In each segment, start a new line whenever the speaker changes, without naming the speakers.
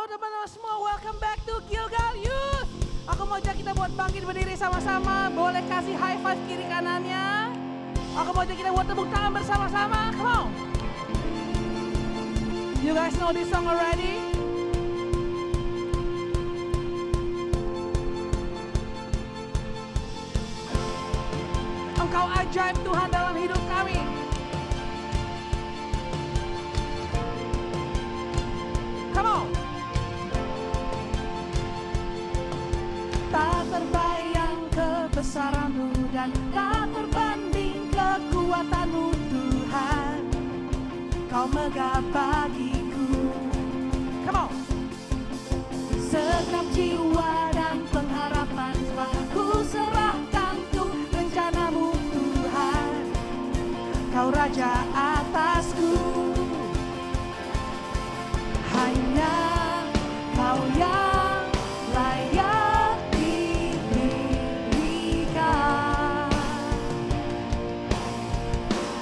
Halo teman-teman semua, welcome back to Gilgal Youth. Aku mau ajak kita buat bangkit berdiri sama-sama. Boleh kasih high five kiri kanannya. Aku mau ajak kita buat tepuk tangan bersama-sama. Come on. You guys know this song already? Engkau ajaib Tuhan dalam hidup kami. Come on. Tak terbayang kebesaran-Mu dan tak terbanding kekuatan-Mu Tuhan. Kau megah bagiku. Come on. Segenap jiwa dan pengharapan telah ku serahkan untuk rencana-Mu Tuhan. Kau Raja atasku. Hanya Kau yang layak didirikan.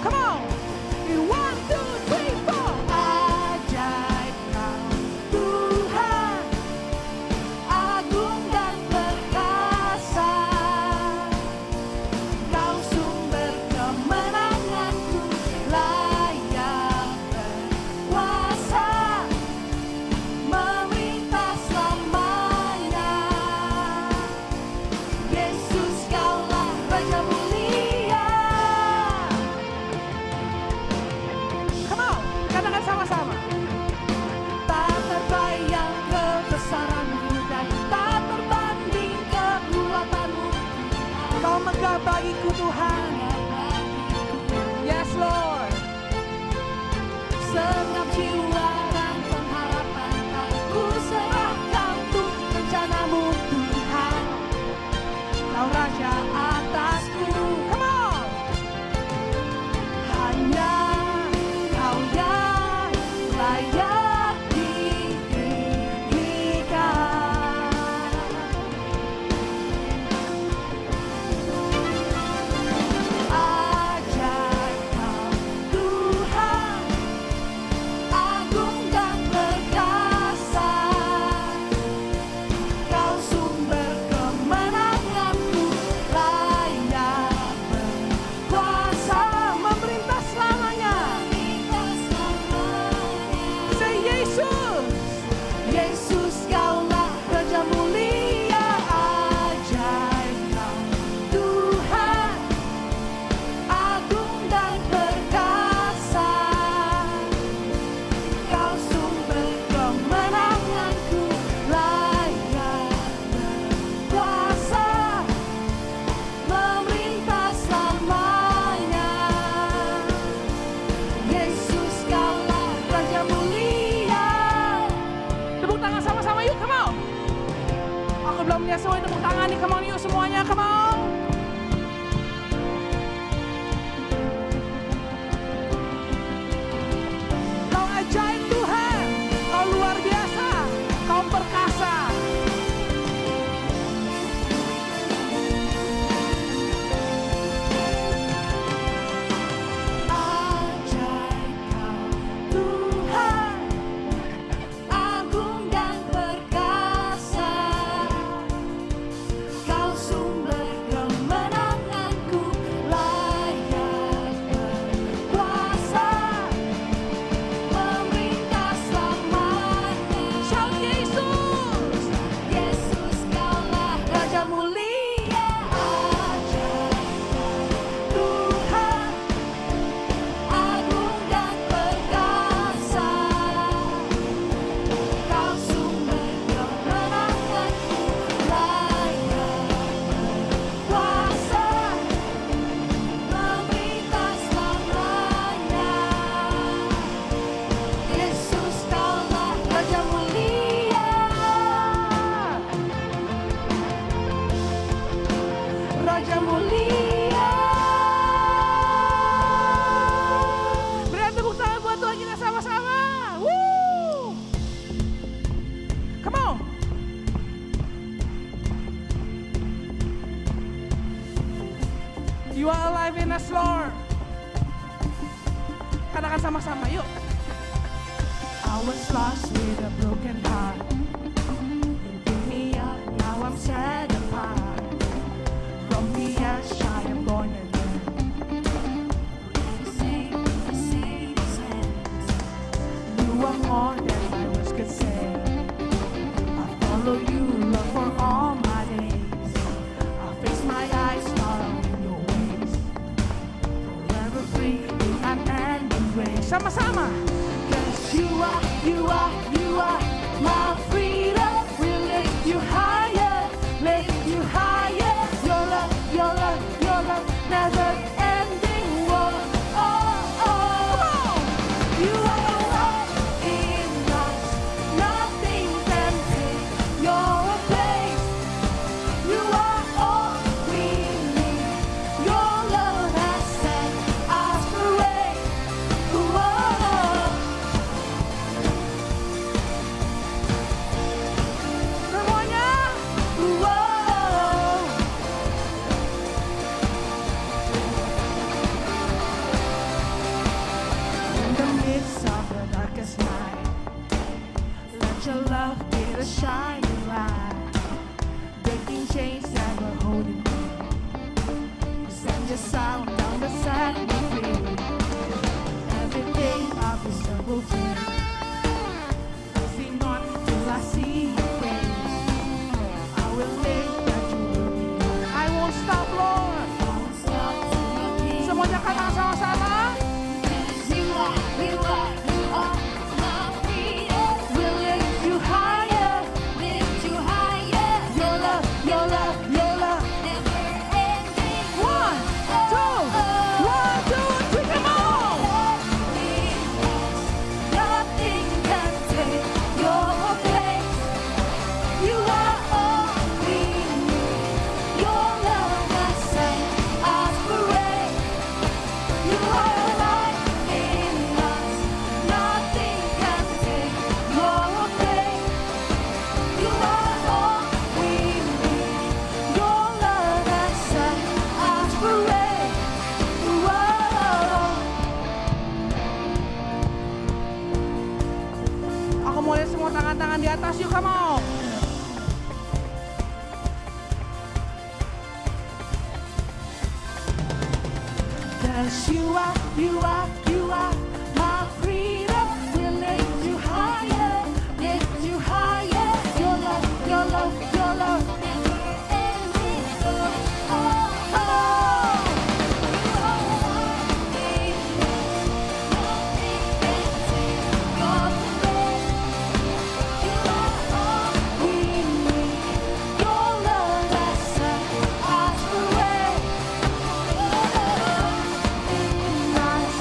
Come on, in 1, 2, 3, 4. Ajaib Kau Tuhan, agung dan perkasa. Kau sumber kemenanganku, layak berkuasa. Memerintah selamanya. Yesus Kaulah Raja mulia. Come on, katakan sama-sama. Tak terbayang kebesaran-Mu dan tak terbanding kekuatan-Mu. Kau megah bagiku Tuhan. Yes Lord. Segenap jiwa dan pengharapan ku serahkan untuk rencana-Mu Tuhan. Kau Raja atasku. Come on. Hanya Kau yang layak didirikan. Ajaib Kau Tuhan, agung dan perkasa. Kau sumber kemenanganku, layak berkuasa. Memerintah selamanya. Say Yesus. Yesus Kaulah Raja mulia. Ajaib Kau Tuhan, agung dan perkasa. Kau sumber kemenanganku, layak berkuasa. Memerintah selamanya. Yesus Kaulah Raja mulia. Tepuk tangan sama-sama yuk, come on. Aku belum lihat semua tepuk tangan nih, come on yuk semuanya, come on. Kau ajaib Tuhan, Kau luar biasa, Kau perkasa. Ajaib Kau Tuhan, agung dan perkasa. Kau sumber kemenanganku, layak berkuasa. Memerintah selamanya. Shout Yesus. Yesus Kaulah Raja mulia. Ajaib Tuhan, agung dan perkasa. Kau sumber kemenanganku, layak berkuasa. Memerintah selamanya. Yesus Kaulah Raja mulia. Raja mulia. Berikan tepuk tangan buat Tuhan kita sama-sama. Woo! Come on. You are alive in us, Lord. Katakan sama-sama, yuk. I was lost with a broken heart. I'm set apart. From the ash I am born again. You are more than my words could say. I follow you, Lord, for all my days. I fix my eyes on your ways. Forever free in unending grace. Sama-sama. 'Cause you are my freedom. We'll lift you higher, lift you higher. Your love, never ending. Whoa, oh, oh. You are alive in us. Nothing can take your place. You are all we need. Your love has set us free. Whoa. Semuanya. Whoa. In the midst of the darkest night, let your love be the shining light, breaking chains that were holding me. You send your sound down to set me free. Everything of this will free. Sing on till I see your face. I will live that you will be. I won't stop, Lord. Semuanya kata sama-sama. We'll lift you higher. Your love, your love, your love. 1, 2, 1, 2, 3, come on. Nothing can take your place. You are all we need. Your love has set us free. You are alive in us. Nothing can take your place. You are all we need. Your love has set us free. Whoa. Aku mau lihat semua tangan-tangan di atas, yuk come on. Cause you are my freedom. We'll lift you higher, lift you higher. Your love, your love, your love. Oh, oh. We need your love that set us free. In us,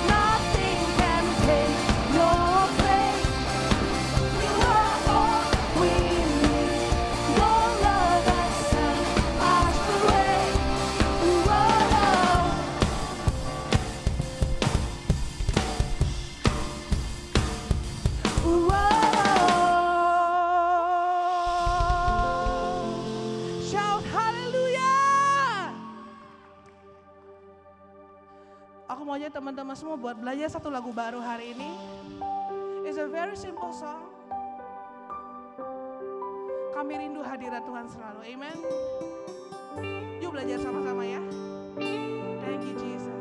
nothing can take your place. You are all we need. Your love that set us free. Whoa. Whoa. Shout hallelujah. Aku mau aja teman-teman semua buat belajar satu lagu baru hari ini. It's a very simple song. Kami rindu hadirat Tuhan selalu. Amen. Yuk belajar sama-sama ya. Thank you Jesus.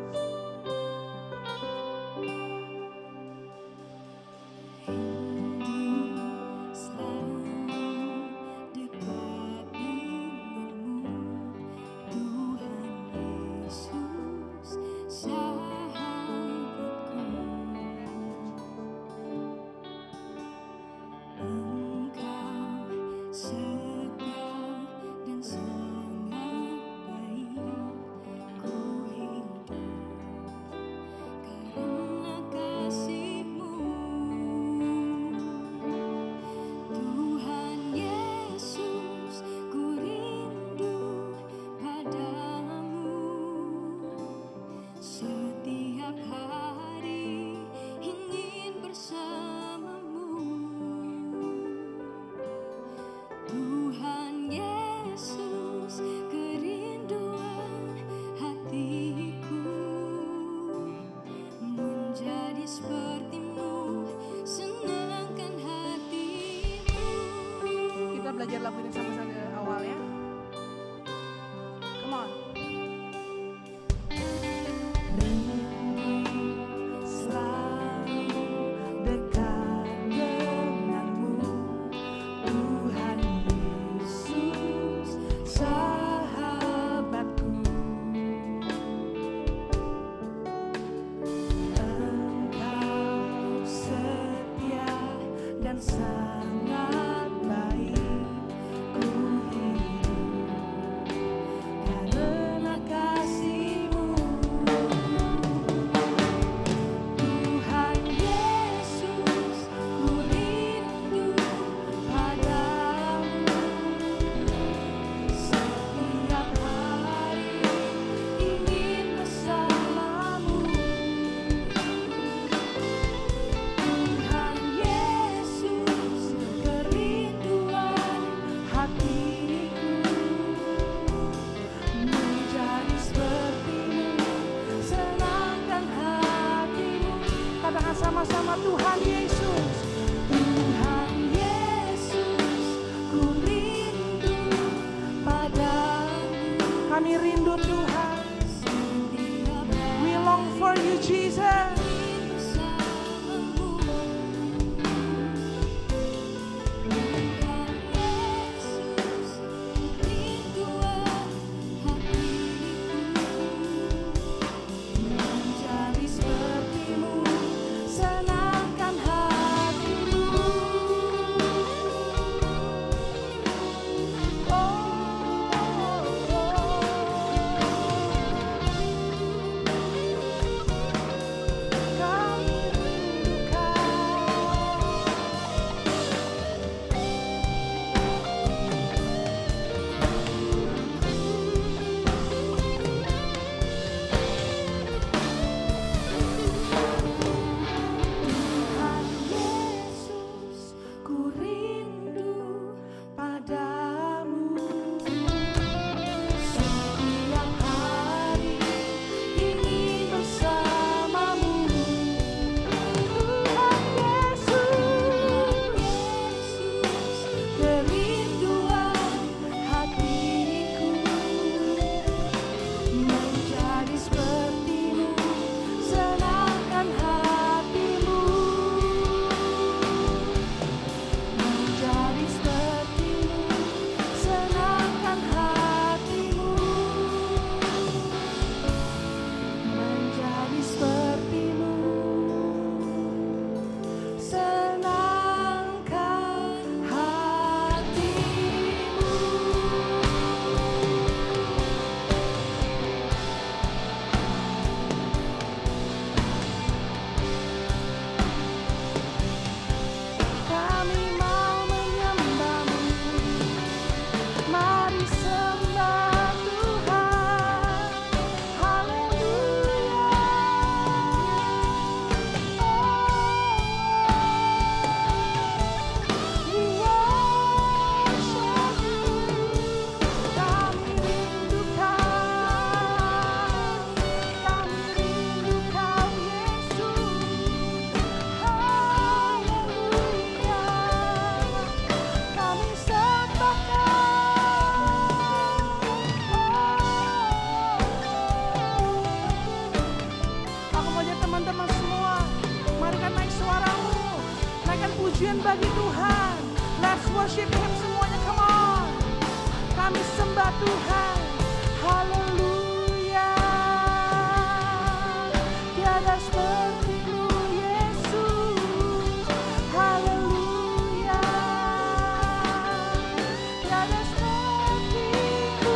Engkau setia dan sangat baik.
sama Tuhan Yesus. Tuhan Yesus, ku rindu padamu. Kami rindu Tuhan. We long for you, Jesus. Bagi Tuhan, let's worship Him semuanya, come on. Kami sembah Tuhan, haleluya. Tiada seperti-Mu Yesus, haleluya. Tiada seperti-Mu.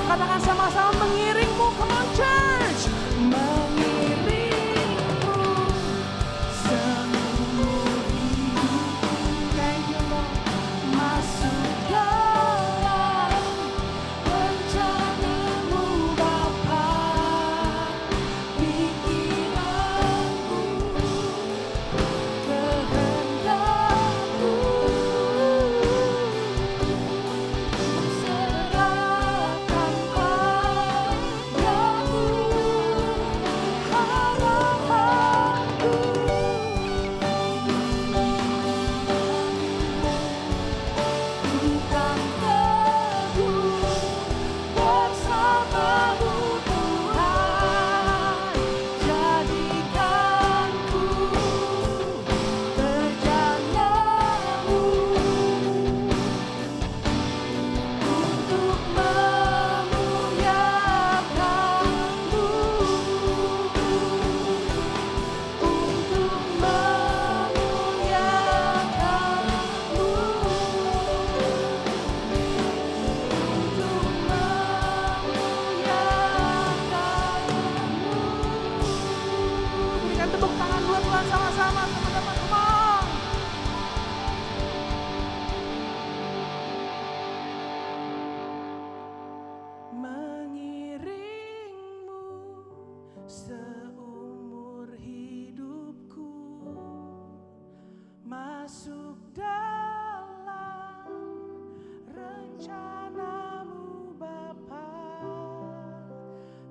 Katakan sama-sama, mengiringmu, come on church. Mengiringmu seumur hidupku. Thank you Lord. Masuk dalam rencana-Mu Bapa, pikiranku, kehendak-Mu. Serahkan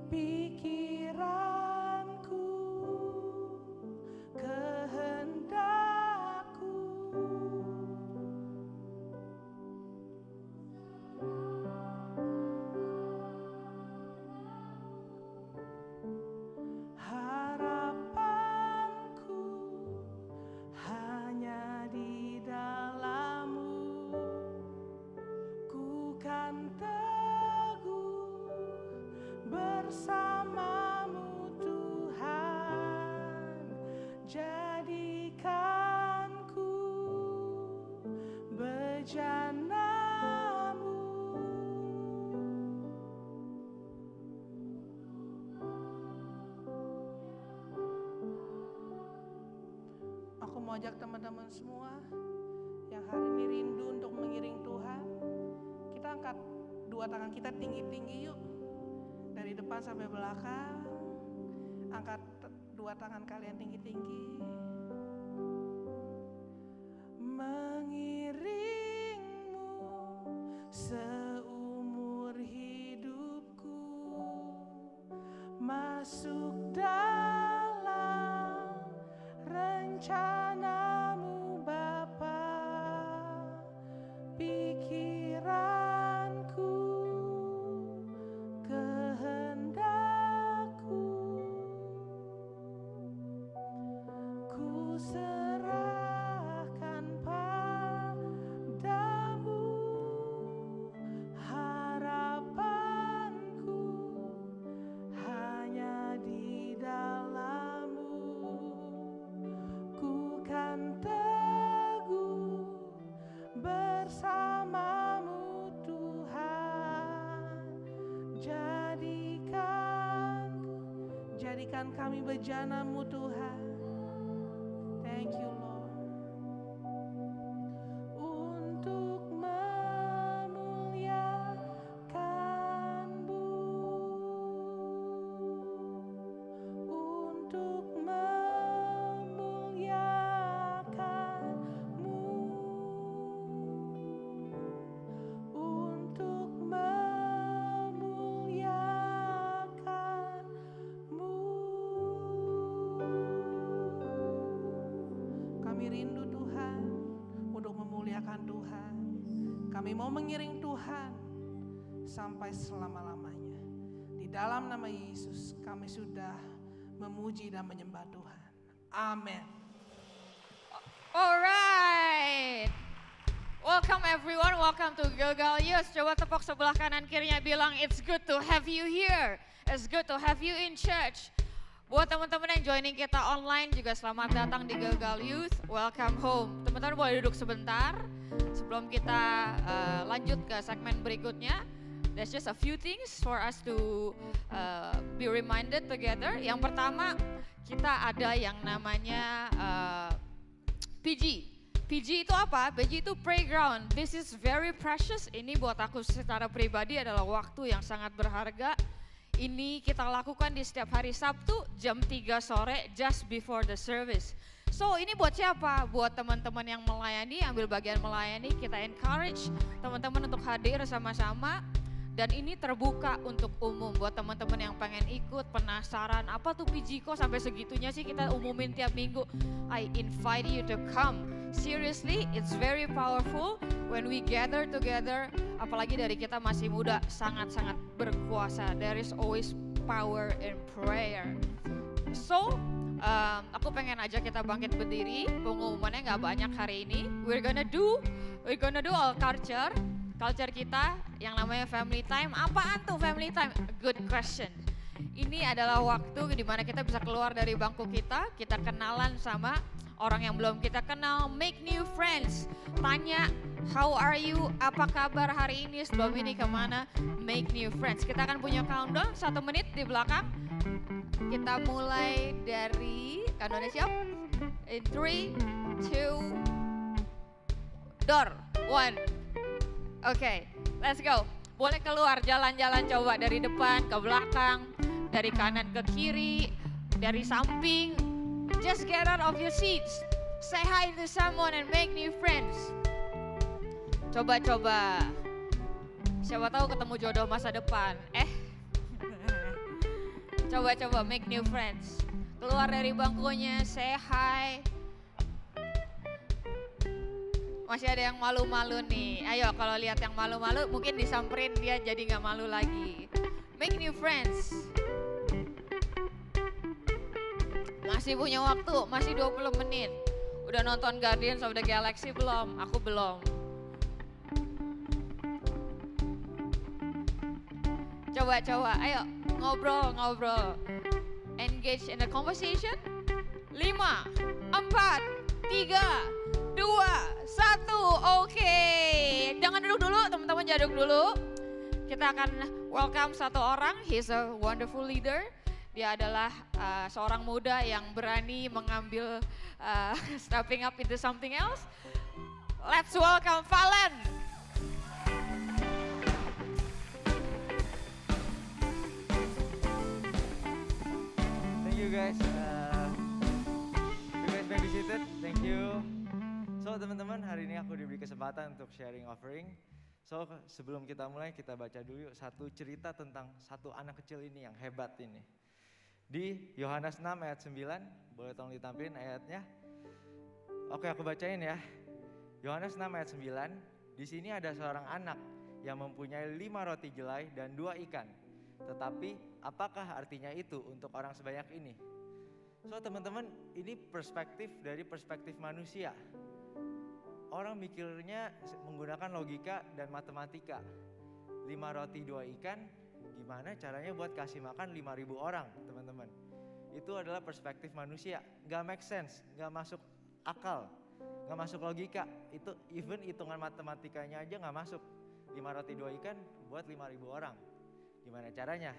pikiranku, kehendakku. Harapanku hanya di dalam-Mu, ku kan teguh bersama-Mu Tuhan, jadikanku bejana-Mu. Aku mau ajak teman-teman semua yang hari ini rindu untuk mengiring Tuhan, kita angkat dua tangan kita tinggi-tinggi yuk. Dari depan sampai belakang, angkat dua tangan kalian tinggi-tinggi. Mengiringmu seumur hidupku, masuk dalam rencana-Mu Bapa, pikiranku, kehendakku, ku serahkan padamu. Harapanku hanya di dalam-Mu, ku kan teguh bersama-Mu Tuhan, jadikan kami bejana-Mu Tuhan. Thank you Lord. Untuk memuliakan-Mu, untuk memuliakan-Mu, untuk memuliakan-Mu. Kami rindu Tuhan untuk memuliakan Tuhan. Kami mau mengiring Tuhan sampai selama-lamanya. Di dalam nama Yesus kami sudah memuji dan menyembah Tuhan. Amin.
Alright, welcome everyone, welcome to Gilgal Youth. Coba tepuk sebelah kanan kirinya, bilang it's good to have you here, it's good to have you in church. Buat teman-teman yang joining kita online juga selamat datang di Gilgal Youth, welcome home. Teman-teman boleh duduk sebentar sebelum kita lanjut ke segmen berikutnya. There's just a few things for us to be reminded together. Yang pertama, kita ada yang namanya PG. PG itu apa? PG itu playground. This is very precious. Ini buat aku secara pribadi adalah waktu yang sangat berharga. Ini kita lakukan di setiap hari Sabtu jam 3 sore just before the service. So ini buat siapa? Buat teman-teman yang melayani, ambil bagian melayani, kita encourage teman-teman untuk hadir sama-sama. Dan ini terbuka untuk umum buat teman-teman yang pengen ikut, penasaran apa tuh PG kok sampai segitunya sih kita umumin tiap minggu. I invite you to come. Seriously, it's very powerful when we gather together. Apalagi dari kita masih muda, sangat-sangat berkuasa. There is always power in prayer. So, aku pengen aja kita bangkit berdiri. Pengumumannya nggak banyak hari ini. We're gonna do all culture kita yang namanya family time. Apaan tuh family time? Good question. Ini adalah waktu di mana kita bisa keluar dari bangku kita kenalan sama orang yang belum kita kenal, make new friends. Tanya, how are you? Apa kabar hari ini? Sebelum ini kemana? Make new friends. Kita akan punya countdown 1 menit di belakang. Kita mulai dari countdown siap? In 3, 2, door, 1. Oke, let's go. Boleh keluar jalan-jalan coba dari depan ke belakang, dari kanan ke kiri, dari samping. Just get out of your seats. Say hi to someone and make new friends. Coba-coba. Siapa tahu ketemu jodoh masa depan. Coba make new friends. Keluar dari bangkunya, say hi. Masih ada yang malu-malu nih. Ayo kalau lihat yang malu-malu mungkin disamperin dia jadi nggak malu lagi. Make new friends. Masih punya waktu, masih 20 menit. Udah nonton Guardians of the Galaxy belum? Aku belum. Coba, ayo ngobrol. Engage in the conversation. 5, 4, 3, 2, 1, oke. Jangan duduk dulu, teman-teman jangan duduk dulu. Kita akan welcome satu orang, he's a wonderful leader. Dia adalah seorang muda yang berani mengambil stepping up into something else. Let's welcome Valen.
Thank you guys. You guys may be seated. Thank you. So teman-teman, hari ini aku diberi kesempatan untuk sharing offering. So sebelum kita mulai, kita baca dulu satu cerita tentang satu anak kecil ini yang hebat ini. Di Yohanes 6 ayat 9, boleh tolong ditampilin ayatnya. Oke, aku bacain ya. Yohanes 6 ayat 9, di sini ada seorang anak yang mempunyai 5 roti jelai dan 2 ikan. Tetapi apakah artinya itu untuk orang sebanyak ini? So teman-teman, ini dari perspektif manusia. Orang mikirnya menggunakan logika dan matematika. 5 roti 2 ikan, gimana caranya buat kasih makan 5.000 orang, teman-teman. Itu adalah perspektif manusia, gak make sense, gak masuk akal, gak masuk logika. Itu even hitungan matematikanya aja gak masuk. 5 roti 2 ikan buat 5.000 orang, gimana caranya?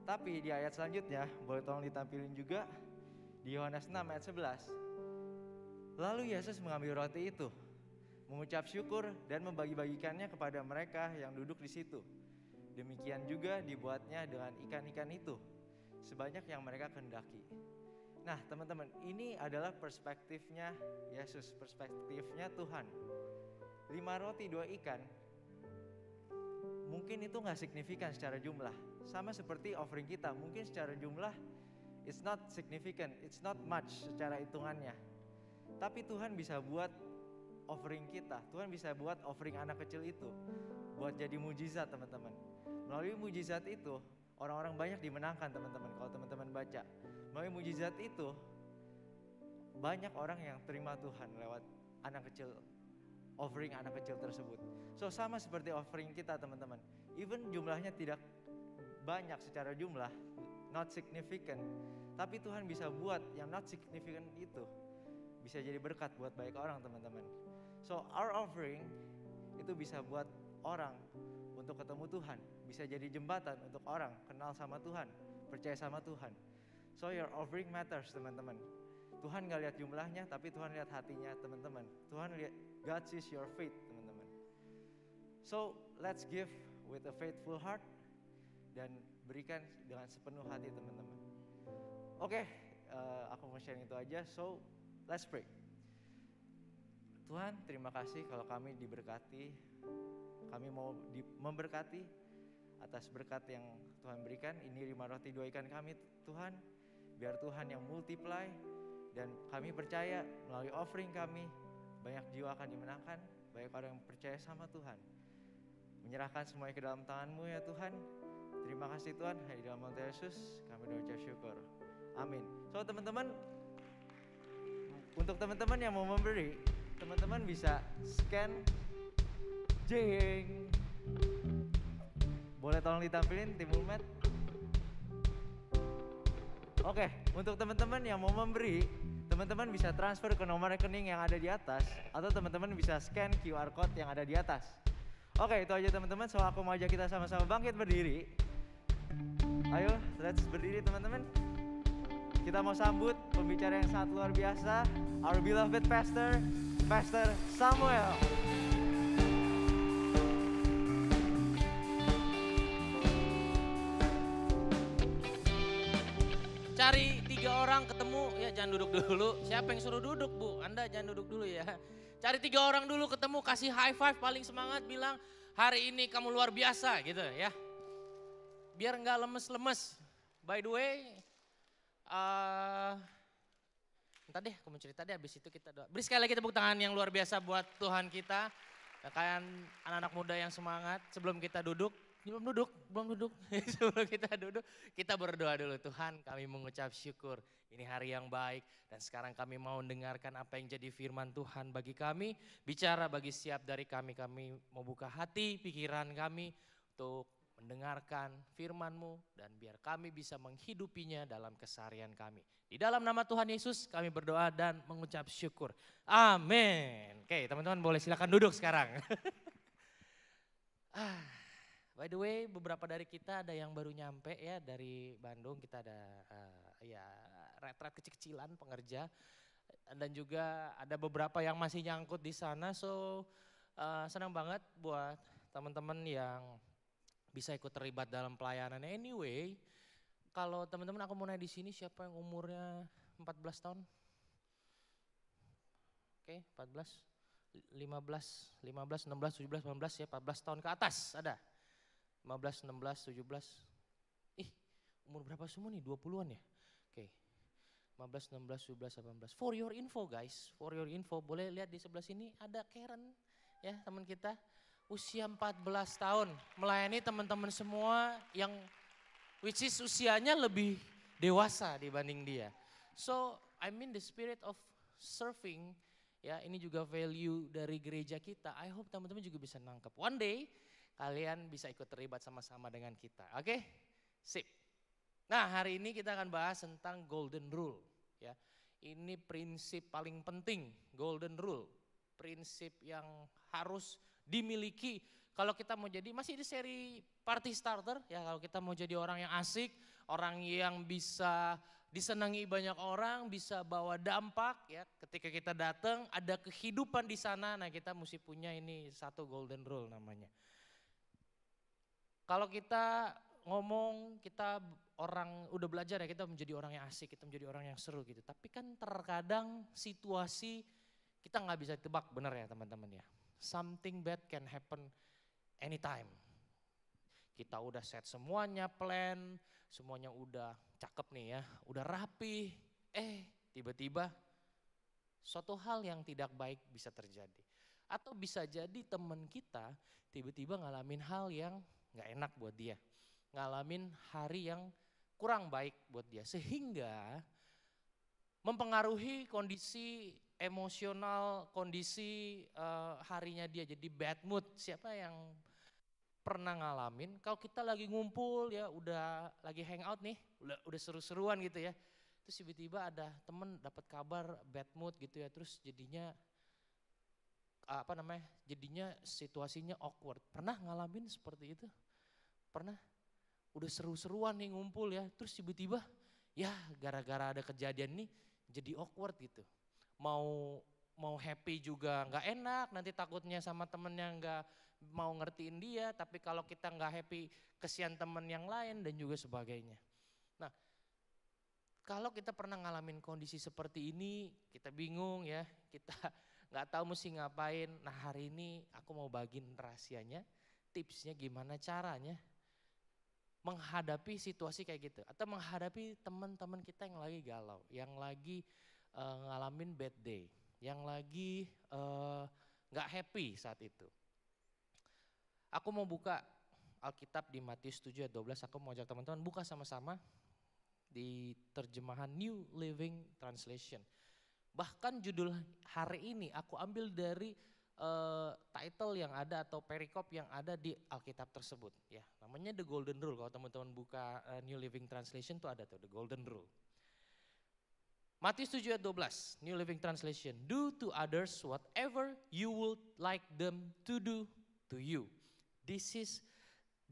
Tapi di ayat selanjutnya, boleh tolong ditampilin juga, di Yohanes 6 ayat 11. Lalu Yesus mengambil roti itu, mengucap syukur dan membagi-bagikannya kepada mereka yang duduk di situ. Demikian juga dibuatnya dengan ikan-ikan itu, sebanyak yang mereka kehendaki. Nah teman-teman, ini adalah perspektifnya Yesus, perspektifnya Tuhan. 5 roti 2 ikan, mungkin itu gak signifikan secara jumlah. Sama seperti offering kita, mungkin secara jumlah it's not significant, it's not much secara hitungannya. Tapi Tuhan bisa buat offering kita, Tuhan bisa buat offering anak kecil itu buat jadi mujizat teman-teman. Melalui mujizat itu, orang-orang banyak dimenangkan teman-teman. Kalau teman-teman baca, melalui mujizat itu, banyak orang yang terima Tuhan lewat anak kecil, offering anak kecil tersebut. So sama seperti offering kita teman-teman. Even jumlahnya tidak banyak secara jumlah, not significant. Tapi Tuhan bisa buat yang not significant itu bisa jadi berkat buat banyak orang teman-teman. So our offering itu bisa buat orang untuk ketemu Tuhan, bisa jadi jembatan untuk orang kenal sama Tuhan, percaya sama Tuhan. So your offering matters teman-teman. Tuhan gak lihat jumlahnya, tapi Tuhan lihat hatinya teman-teman. Tuhan lihat, God sees your faith teman-teman. So let's give with a faithful heart dan berikan dengan sepenuh hati teman-teman. Oke, aku mau share itu aja. So let's pray. Tuhan, terima kasih kalau kami diberkati. Kami mau memberkati atas berkat yang Tuhan berikan. Ini 5 roti 2 ikan kami Tuhan. Biar Tuhan yang multiply. Dan kami percaya melalui offering kami banyak jiwa akan dimenangkan. Banyak orang yang percaya sama Tuhan. Menyerahkan semuanya ke dalam tangan-Mu ya Tuhan. Terima kasih Tuhan. Di dalam nama Yesus kami berucap syukur. Amin. So teman-teman, untuk teman-teman yang mau memberi, teman-teman bisa scan. Jeng. Boleh tolong ditampilin tim Ulmet? Oke, untuk teman-teman yang mau memberi, teman-teman bisa transfer ke nomor rekening yang ada di atas, atau teman-teman bisa scan QR code yang ada di atas. Oke, itu aja teman-teman. So aku mau ajak kita sama-sama bangkit berdiri. Ayo, let's berdiri teman-teman. Kita mau sambut pembicara yang sangat luar biasa, our beloved pastor, Pastor Samuel.
Cari 3 orang ketemu, ya jangan duduk dulu. Siapa yang suruh duduk Bu? Anda jangan duduk dulu ya. Cari 3 orang dulu ketemu, kasih high five paling semangat, bilang hari ini kamu luar biasa gitu ya. Biar nggak lemes-lemes. By the way, eh ntar deh aku mau cerita deh, habis itu kita doa. Beri sekali lagi tepuk tangan yang luar biasa buat Tuhan kita. Kalian anak-anak muda yang semangat. Sebelum kita duduk, belum duduk. Sebelum kita duduk, kita berdoa dulu. Tuhan, kami mengucap syukur. Ini hari yang baik dan sekarang kami mau mendengarkan apa yang jadi firman Tuhan bagi kami. Bicara bagi setiap dari kami mau buka hati, pikiran kami untuk mendengarkan firman-Mu dan biar kami bisa menghidupinya dalam keseharian kami. Di dalam nama Tuhan Yesus kami berdoa dan mengucap syukur. Amin. Oke, teman-teman boleh silakan duduk sekarang. By the way, beberapa dari kita ada yang baru nyampe ya dari Bandung. Kita ada ya retret kecil-kecilan pengerja dan juga ada beberapa yang masih nyangkut di sana. So senang banget buat teman-teman yang bisa ikut terlibat dalam pelayanan. Anyway, kalau teman-teman aku mau nanya di sini siapa yang umurnya 14 tahun? Oke, 14, 15, 16, 17, 18 ya, 14 tahun ke atas ada. 15, 16, 17. Umur berapa semua nih? 20-an ya? Oke. 15, 16, 17, 18. For your info guys, for your info boleh lihat di sebelah sini ada Karen ya teman kita. Usia 14 tahun, melayani teman-teman semua yang which is usianya lebih dewasa dibanding dia. So, I mean the spirit of serving, ya ini juga value dari gereja kita. I hope teman-teman juga bisa nangkep. One day, kalian bisa ikut terlibat sama-sama dengan kita. Oke? Sip. Nah, hari ini kita akan bahas tentang golden rule. Ya, ini prinsip paling penting, golden rule. Prinsip yang harus dimiliki kalau kita mau jadi, masih di seri party starter ya, kalau kita mau jadi orang yang asik, orang yang bisa disenangi banyak orang, bisa bawa dampak ya, ketika kita datang ada kehidupan di sana. Nah, kita mesti punya ini satu golden rule namanya. Kalau kita ngomong, kita orang udah belajar ya, kita menjadi orang yang asik, kita menjadi orang yang seru gitu. Tapi kan terkadang situasi kita nggak bisa tebak, benar ya teman-teman ya. Something bad can happen anytime. Kita udah set semuanya, plan, semuanya udah cakep nih ya, udah rapi. Tiba-tiba suatu hal yang tidak baik bisa terjadi. Atau bisa jadi teman kita tiba-tiba ngalamin hal yang gak enak buat dia. Ngalamin hari yang kurang baik buat dia. Sehingga mempengaruhi kondisi emosional, kondisi harinya dia jadi bad mood. Siapa yang pernah ngalamin kalau kita lagi ngumpul ya, udah lagi hangout nih, udah seru-seruan gitu ya. Terus tiba-tiba ada temen dapat kabar bad mood gitu ya, terus jadinya jadinya situasinya awkward. Pernah ngalamin seperti itu? Pernah? Udah seru-seruan nih ngumpul ya, terus tiba-tiba ya gara-gara ada kejadian nih jadi awkward gitu. Mau happy juga nggak enak, nanti takutnya sama temennya nggak mau ngertiin dia, tapi kalau kita nggak happy kesian temen yang lain dan juga sebagainya. Nah, kalau kita pernah ngalamin kondisi seperti ini, kita bingung ya, kita nggak tahu mesti ngapain. Nah, hari ini aku mau bagiin rahasianya, tipsnya gimana caranya menghadapi situasi kayak gitu, atau menghadapi teman-teman kita yang lagi galau, yang lagi ngalamin bad day, yang lagi gak happy saat itu. Aku mau buka Alkitab di Matius 7 ayat 12, aku mau ajak teman-teman buka sama-sama di terjemahan New Living Translation. Bahkan judul hari ini aku ambil dari title yang ada atau perikop yang ada di Alkitab tersebut. Ya, namanya The Golden Rule. Kalau teman-teman buka New Living Translation tuh ada tuh The Golden Rule. Matius 7 ayat 12, New Living Translation. Do to others whatever you would like them to do to you. This is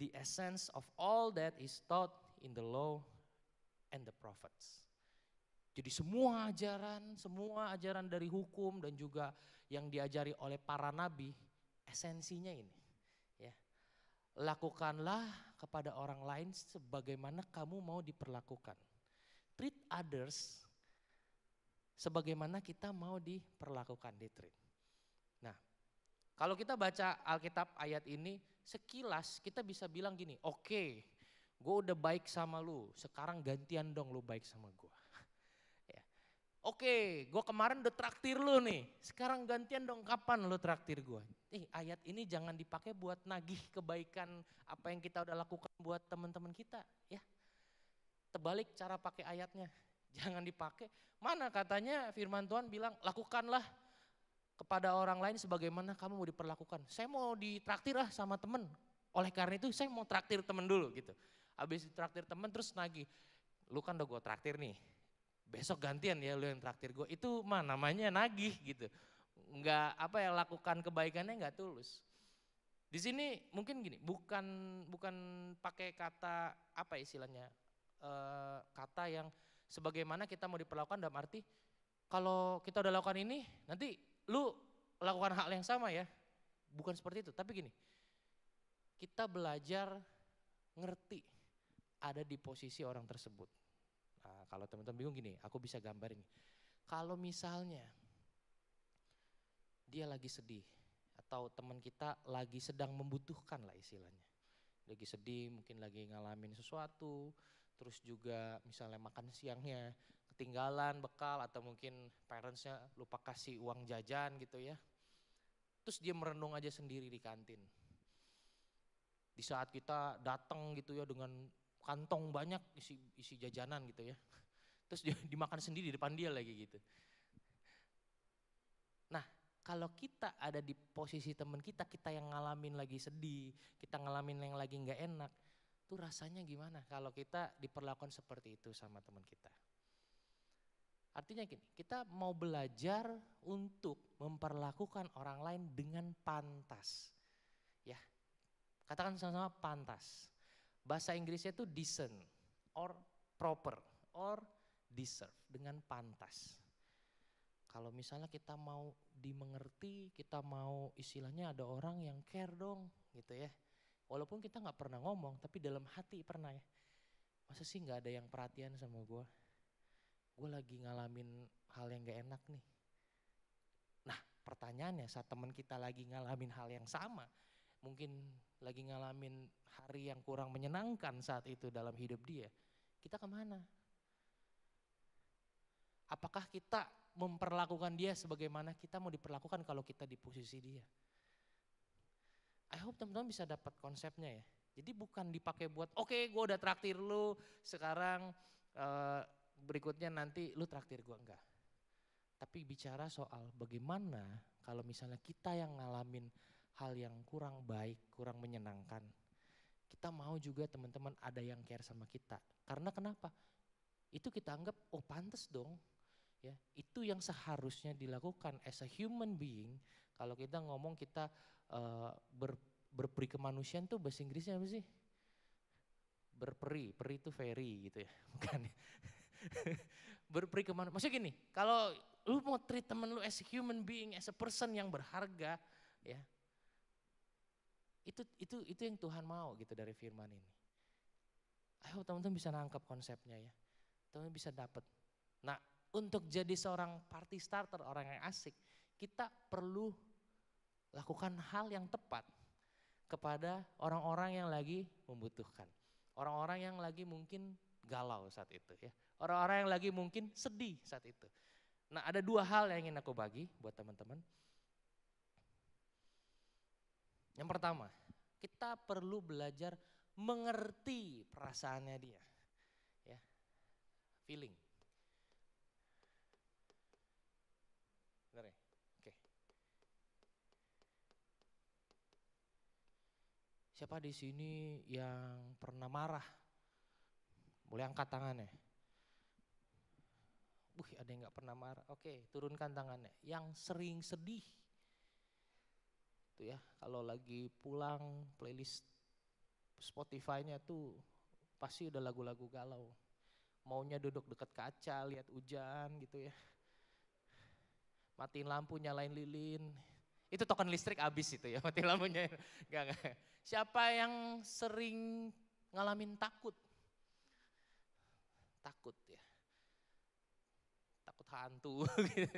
the essence of all that is taught in the law and the prophets. Jadi semua ajaran dari hukum dan juga yang diajari oleh para nabi, esensinya ini. Ya. Lakukanlah kepada orang lain sebagaimana kamu mau diperlakukan. Treat others sebagaimana kita mau diperlakukan, ditreat. Nah, kalau kita baca Alkitab ayat ini, sekilas kita bisa bilang gini, oke, gue udah baik sama lu, sekarang gantian dong lu baik sama gue. Ya. Oke, gue kemarin udah traktir lu nih, sekarang gantian dong kapan lu traktir gue. Ayat ini jangan dipakai buat nagih kebaikan apa yang kita udah lakukan buat teman-teman kita ya. Terbalik cara pakai ayatnya, jangan dipakai. Mana katanya firman Tuhan bilang lakukanlah kepada orang lain sebagaimana kamu mau diperlakukan. Saya mau ditraktir lah sama temen. Oleh karena itu saya mau traktir temen dulu gitu. Habis ditraktir temen terus nagih. Lu kan udah gue traktir nih. Besok gantian ya lu yang traktir gue. Itu mah namanya nagih gitu. Enggak apa ya, lakukan kebaikannya enggak tulus. Di sini mungkin gini, bukan pakai kata apa istilahnya? Kata yang sebagaimana kita mau diperlakukan dalam arti kalau kita udah lakukan ini nanti lu lakukan hal yang sama ya. Bukan seperti itu, tapi gini. Kita belajar ngerti ada di posisi orang tersebut. Nah, kalau teman-teman bingung gini, aku bisa gambarin. Kalau misalnya dia lagi sedih atau teman kita lagi sedang membutuhkan lah istilahnya. Lagi sedih, mungkin lagi ngalamin sesuatu, terus juga misalnya makan siangnya ketinggalan bekal atau mungkin parentsnya lupa kasih uang jajan gitu ya. Terus dia merenung aja sendiri di kantin. Di saat kita datang gitu ya dengan kantong banyak isi jajanan gitu ya. Terus dia dimakan sendiri di depan dia lagi gitu. Nah, kalau kita ada di posisi teman kita yang ngalamin lagi sedih, kita ngalamin yang lagi nggak enak, tuh rasanya gimana kalau kita diperlakukan seperti itu sama teman kita? Artinya gini, kita mau belajar untuk memperlakukan orang lain dengan pantas. Ya, katakan sama-sama pantas. Bahasa Inggrisnya itu decent, or proper, or deserve, dengan pantas. Kalau misalnya kita mau dimengerti, kita mau istilahnya ada orang yang care dong gitu ya. Walaupun kita gak pernah ngomong, tapi dalam hati pernah ya. Masa sih gak ada yang perhatian sama gue? Gue lagi ngalamin hal yang gak enak nih. Nah pertanyaannya saat teman kita lagi ngalamin hal yang sama, mungkin lagi ngalamin hari yang kurang menyenangkan saat itu dalam hidup dia, kita kemana? Apakah kita memperlakukan dia sebagaimana kita mau diperlakukan kalau kita di posisi dia? I hope teman-teman bisa dapat konsepnya ya. Jadi bukan dipakai buat oke, gue udah traktir lu, sekarang berikutnya nanti lu traktir gue, enggak. Tapi bicara soal bagaimana kalau misalnya kita yang ngalamin hal yang kurang baik, kurang menyenangkan. Kita mau juga teman-teman ada yang care sama kita. Karena kenapa? Itu kita anggap oh pantas dong. Ya, itu yang seharusnya dilakukan as a human being. Kalau kita ngomong kita berperi kemanusiaan tuh bahasa Inggrisnya apa sih? Berperi, peri itu fairy gitu ya, bukan? Berperi kemanusiaan. Maksudnya gini, kalau lu mau treat temen lu as a human being, as a person yang berharga, ya, itu yang Tuhan mau gitu dari firman ini. Ayo teman-teman bisa nangkep konsepnya ya, teman-teman bisa dapat. Nah, untuk jadi seorang party starter, orang yang asik, kita perlu lakukan hal yang tepat kepada orang-orang yang lagi membutuhkan. Orang-orang yang lagi mungkin galau saat itu ya. Orang-orang yang lagi mungkin sedih saat itu. Nah ada dua hal yang ingin aku bagi buat teman-teman. Yang pertama, kita perlu belajar mengerti perasaannya dia. Ya, feeling. Benar ya? Oke. Siapa di sini yang pernah marah? Boleh angkat tangannya. Ada yang gak pernah marah. Oke, turunkan tangannya. Yang sering sedih. Tuh ya, kalau lagi pulang playlist Spotify-nya tuh pasti udah lagu-lagu galau. Maunya duduk dekat kaca, lihat hujan gitu ya. Matiin lampu, nyalain lilin. Itu token listrik habis itu ya, matiin lampunya. Enggak. Siapa yang sering ngalamin takut? Takut ya. Takut hantu gitu.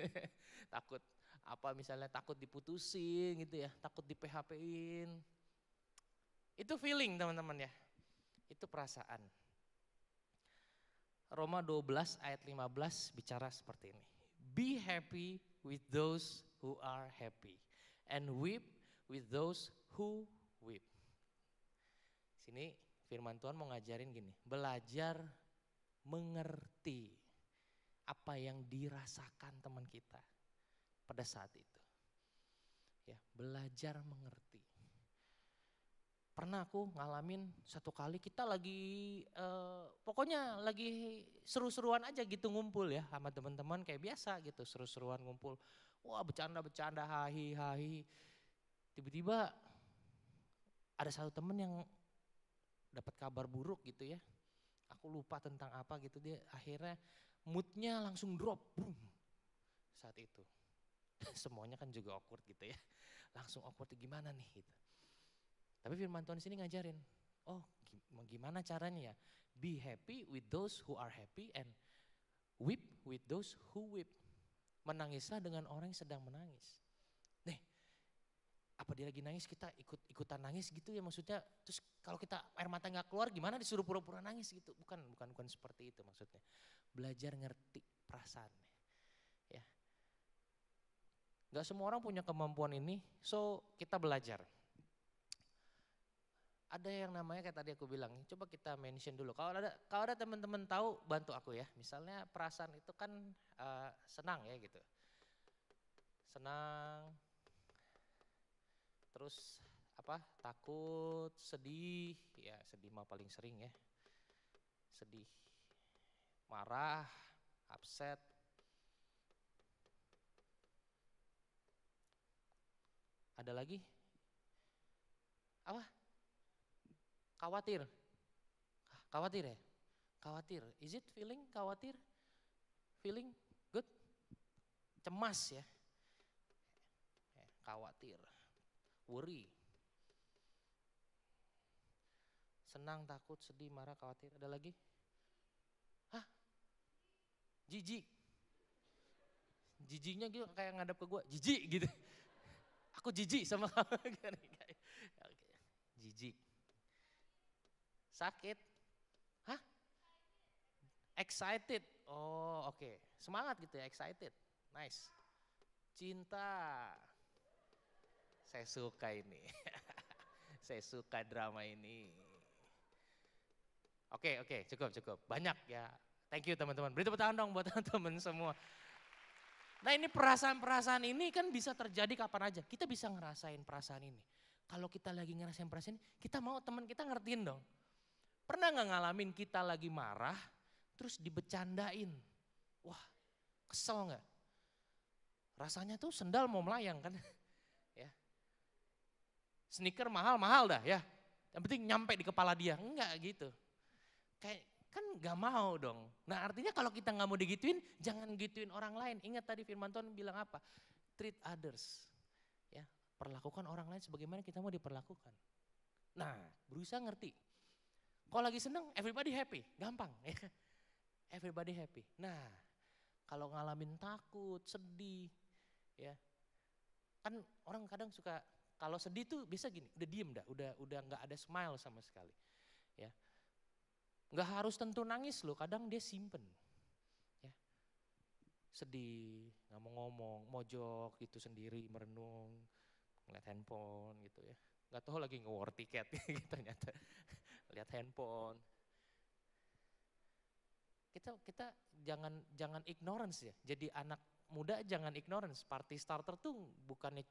Takut apa misalnya takut diputusin gitu ya, takut di PHP-in. Itu feeling teman-teman ya. Itu perasaan. Roma 12 ayat 15 bicara seperti ini. Be happy with those who are happy and weep with those who weep. Sini firman Tuhan mau ngajarin gini, belajar mengerti apa yang dirasakan teman kita pada saat itu. Ya, belajar mengerti. Pernah aku ngalamin satu kali kita lagi pokoknya lagi seru-seruan aja gitu ngumpul ya sama teman-teman kayak biasa gitu, seru-seruan ngumpul. Wah, bercanda-bercanda, hahi-hahi. Tiba-tiba ada satu temen yang dapat kabar buruk gitu ya. Aku lupa tentang apa gitu, dia akhirnya moodnya langsung drop, boom, saat itu. Semuanya kan juga awkward gitu ya. Langsung awkward gimana nih gitu. Tapi firman Tuhan di sini ngajarin, oh gimana caranya ya? Be happy with those who are happy and weep with those who weep. Menangislah dengan orang yang sedang menangis. Nih, apa dia lagi nangis kita ikutan nangis gitu ya maksudnya. Terus kalau kita air mata nggak keluar gimana disuruh pura-pura nangis gitu. Bukan seperti itu maksudnya. Belajar ngerti perasaannya. Ya. Gak semua orang punya kemampuan ini, so kita belajar. Ada yang namanya kayak tadi aku bilang, coba kita mention dulu. Kalau ada teman-teman tahu bantu aku ya. Misalnya perasaan itu kan senang ya gitu. Senang, terus apa? Takut, sedih, ya sedih mah paling sering ya. Sedih, marah, upset. Ada lagi? Apa? Khawatir. Khawatir ya? Khawatir. Is it feeling khawatir? Feeling good? Cemas ya? Khawatir. Worry. Senang, takut, sedih, marah, khawatir. Ada lagi? Hah? Jijik. Jijiknya gitu kayak ngadap ke gue. Jijik gitu. Aku jijik sama kamu. Jijik. Sakit. Hah? Excited. Oh oke. Semangat gitu ya, excited. Nice. Cinta. Saya suka ini. Saya suka drama ini. Oke, cukup. Banyak ya. Thank you teman-teman. Beri tepuk tangan dong buat teman-teman semua. Nah ini perasaan-perasaan ini kan bisa terjadi kapan aja. Kita bisa ngerasain perasaan ini. Kalau kita lagi ngerasain perasaan ini, kita mau teman kita ngertiin dong. Pernah gak ngalamin kita lagi marah, terus dibecandain? Wah, kesel gak? Rasanya tuh sendal mau melayang kan? Ya. Sneaker mahal-mahal dah ya. Yang penting nyampe di kepala dia. Enggak gitu. Kayak kan gak mau dong. Nah artinya kalau kita gak mau digituin, jangan gituin orang lain. Ingat tadi firman Tuhan bilang apa? Treat others. Ya, perlakukan orang lain sebagaimana kita mau diperlakukan. Nah, berusaha ngerti. Kalau lagi seneng, everybody happy, gampang ya. Everybody happy. Nah, kalau ngalamin takut, sedih, ya, kan orang kadang suka kalau sedih tuh bisa gini, udah diem dah, udah nggak ada smile sama sekali, ya. Nggak harus tentu nangis loh, kadang dia simpen, ya. Sedih, nggak mau ngomong, mojok gitu sendiri, merenung, ngeliat handphone gitu ya. Nggak tahu lagi nge-war tiket gitu ternyata. Lihat handphone. Kita jangan ignorance ya. Jadi anak muda jangan ignorance. Party starter tuh bukannya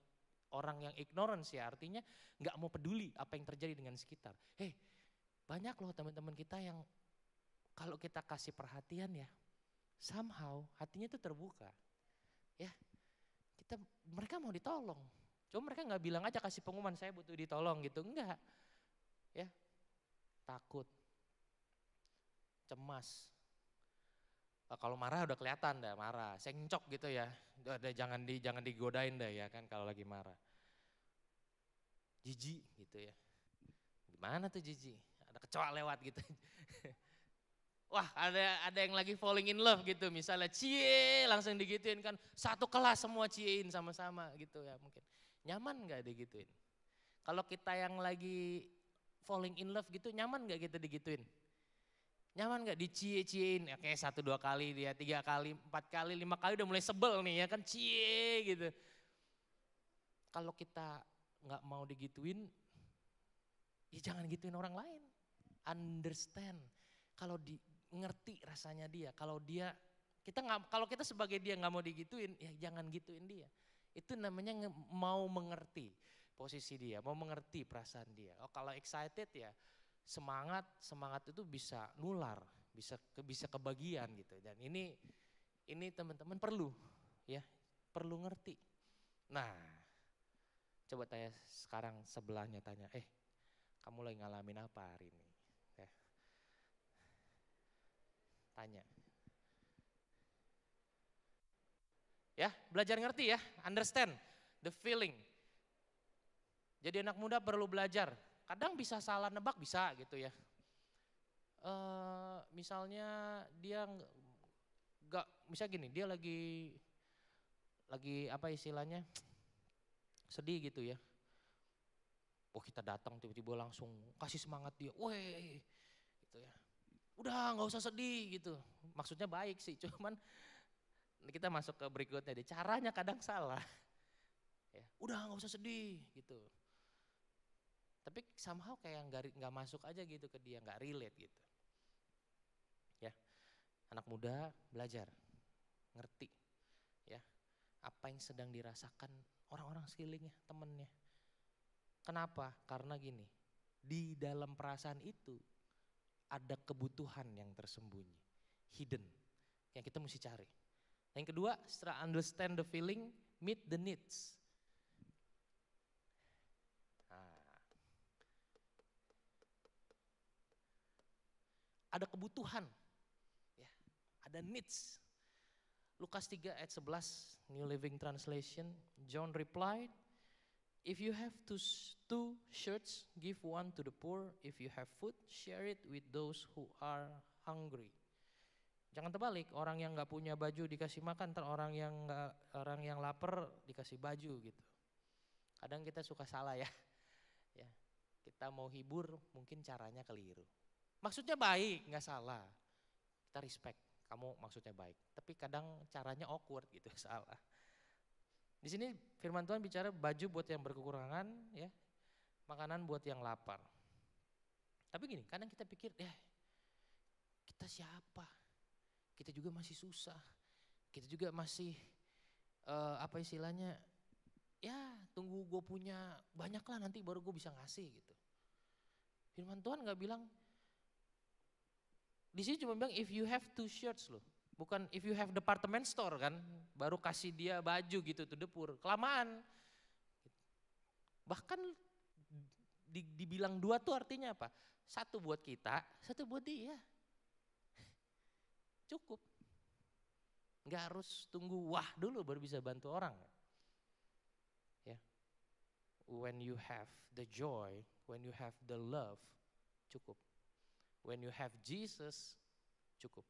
orang yang ignorance ya. Artinya nggak mau peduli apa yang terjadi dengan sekitar. Banyak loh teman-teman kita yang kalau kita kasih perhatian ya, somehow hatinya tuh terbuka. Ya, mereka mau ditolong. Cuma mereka nggak bilang aja kasih pengumuman saya butuh ditolong gitu, enggak. Ya. Takut, cemas. Kalau marah udah kelihatan dah marah, sengcok gitu ya. Udah jangan digodain dah ya kan kalau lagi marah. Jijik gitu ya. Gimana tuh jijik? Ada kecoa lewat gitu. Wah ada yang lagi falling in love gitu misalnya cie langsung digituin kan. Satu kelas semua ciein sama-sama gitu ya mungkin. Nyaman gak digituin? Kalau kita yang lagi falling in love gitu, nyaman gak kita digituin? Nyaman gak dicie-ciein? Oke 1-2 kali dia, 3 kali, 4 kali, 5 kali udah mulai sebel nih ya kan, cie gitu. Kalau kita gak mau digituin, ya jangan gituin orang lain. Understand, kalau ngerti rasanya dia, kalau kita sebagai dia nggak mau digituin, ya jangan gituin dia. Itu namanya mau mengerti posisi dia, mau mengerti perasaan dia. Oh kalau excited ya semangat itu bisa nular, bisa kebagian gitu. Dan ini teman-teman perlu ngerti. Nah, coba tanya sekarang sebelahnya tanya, kamu lagi ngalamin apa hari ini? Tanya. Ya, belajar ngerti ya, understand the feeling. Jadi anak muda perlu belajar. Kadang bisa salah nebak, bisa gitu ya. Misalnya dia misalnya gini, dia lagi apa istilahnya, sedih gitu ya. Oh kita datang tiba-tiba langsung kasih semangat dia, weh gitu ya. Udah nggak usah sedih gitu, maksudnya baik sih, cuman kita masuk ke berikutnya deh, caranya kadang salah. Ya, udah nggak usah sedih gitu. Tapi somehow kayak nggak masuk aja gitu ke dia, nggak relate gitu. Ya, anak muda belajar, ngerti, ya apa yang sedang dirasakan orang-orang sekelilingnya, temennya. Kenapa? Karena gini, di dalam perasaan itu ada kebutuhan yang tersembunyi, hidden, yang kita mesti cari. Yang kedua, setelah understand the feeling, meet the needs. Ada kebutuhan, ya, ada needs. Lukas 3 ayat 11, New Living Translation, John replied, if you have two shirts, give one to the poor. If you have food, share it with those who are hungry. Jangan terbalik, orang yang nggak punya baju dikasih makan, orang yang lapar dikasih baju gitu. Kadang kita suka salah ya. Kita mau hibur, mungkin caranya keliru. Maksudnya baik, nggak salah. Kita respect, kamu maksudnya baik. Tapi kadang caranya awkward gitu, salah. Di sini firman Tuhan bicara baju buat yang berkekurangan, ya, makanan buat yang lapar. Tapi gini, kadang kita pikir, kita siapa? Kita juga masih susah. Kita juga masih apa istilahnya? Ya, tunggu gue punya banyak lah nanti baru gue bisa ngasih gitu. Firman Tuhan nggak bilang. Di sini cuma bilang if you have 2 shirts loh. Bukan if you have department store kan, baru kasih dia baju gitu to the poor. Kelamaan. Bahkan dibilang 2 tuh artinya apa? 1 buat kita, 1 buat dia. Cukup. Nggak harus tunggu wah dulu baru bisa bantu orang. Ya. When you have the joy, when you have the love, cukup. When you have Jesus, cukup.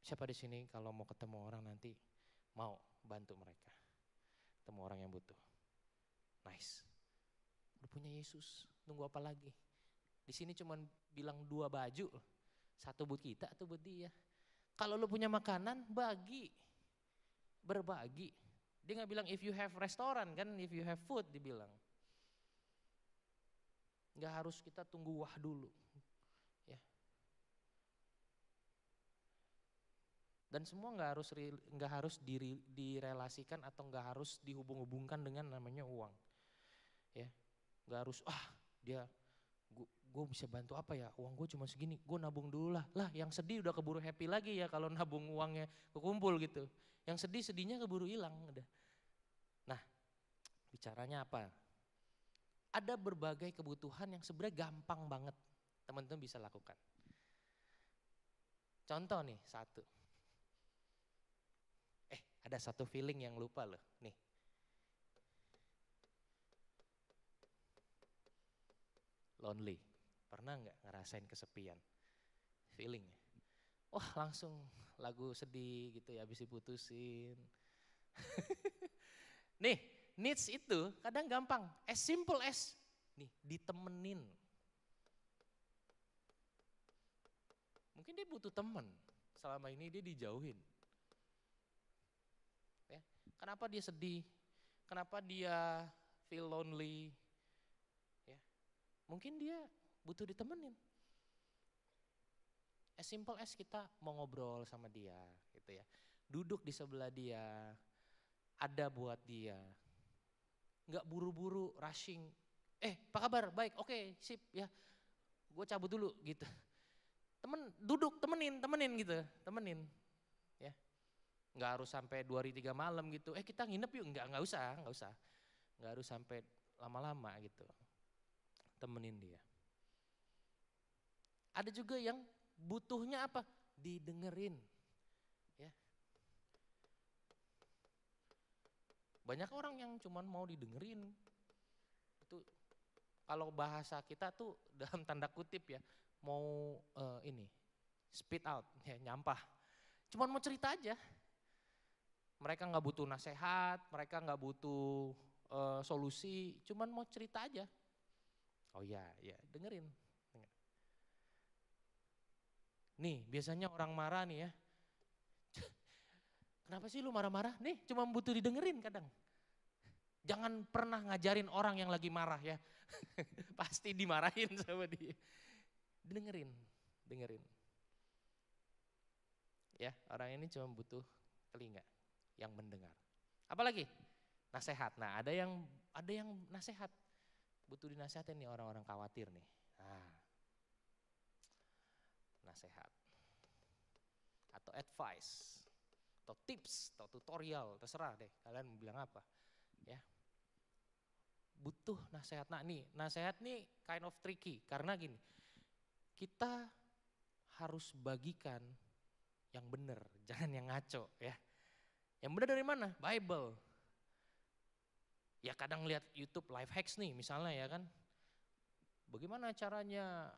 Siapa di sini kalau mau ketemu orang nanti mau bantu mereka, ketemu orang yang butuh. Nice. Udah punya Yesus, tunggu apa lagi? Di sini cuma bilang 2 baju, 1 buat kita, 1 buat dia. Kalau lu punya makanan, berbagi. Dia nggak bilang if you have restoran kan, if you have food dibilang. Nggak harus kita tunggu wah dulu. Ya. Dan semua nggak harus direlasikan atau nggak harus dihubung-hubungkan dengan namanya uang. Ya, nggak harus dia gue bisa bantu apa ya, uang gue cuma segini, gue nabung dulu lah yang sedih udah keburu happy lagi ya kalau nabung uangnya kekumpul gitu, yang sedihnya keburu hilang udah. Nah, bicaranya apa? Ada berbagai kebutuhan yang sebenarnya gampang banget teman-teman bisa lakukan. Contoh nih 1. Ada 1 feeling yang lupa loh, nih. Lonely. Pernah nggak ngerasain kesepian? Feelingnya. Wah langsung lagu sedih gitu ya habis diputusin. Nih needs itu kadang gampang. As simple as nih, ditemenin. Mungkin dia butuh teman. Selama ini dia dijauhin. Ya, kenapa dia sedih? Kenapa dia feel lonely? Ya, mungkin dia butuh ditemenin. As simple as kita mau ngobrol sama dia, gitu ya. Duduk di sebelah dia, ada buat dia. Nggak buru-buru, rushing. Apa kabar? Baik, oke, sip ya. Gue cabut dulu gitu. Duduk, temenin gitu, temenin. Ya. Nggak harus sampai 2 hari 3 malam gitu. Kita nginep yuk, nggak usah. Nggak harus sampai lama-lama gitu. Temenin dia. Ada juga yang butuhnya apa? Didengerin. Ya. Banyak orang yang cuman mau didengerin. Itu kalau bahasa kita tuh dalam tanda kutip ya, mau spit out, ya, nyampah. Cuman mau cerita aja. Mereka nggak butuh nasihat, mereka nggak butuh solusi, cuman mau cerita aja. Oh ya, dengerin. Nih, biasanya orang marah nih ya. Kenapa sih lu marah-marah? Nih, cuma butuh didengerin kadang. Jangan pernah ngajarin orang yang lagi marah ya. Pasti dimarahin sama dia. Dengerin. Ya, orang ini cuma butuh telinga yang mendengar. Apalagi? Nasehat. Nah, ada yang nasehat. Butuh dinasehatin nih orang-orang khawatir nih. Nah, nasehat atau advice atau tips atau tutorial, terserah deh kalian mau bilang apa ya. Butuh nasehat. Nah nih, nasehat nih kind of tricky karena gini, kita harus bagikan yang benar, jangan yang ngaco ya. Yang benar dari mana? Bible. Ya kadang lihat YouTube life hacks nih misalnya ya kan. Bagaimana caranya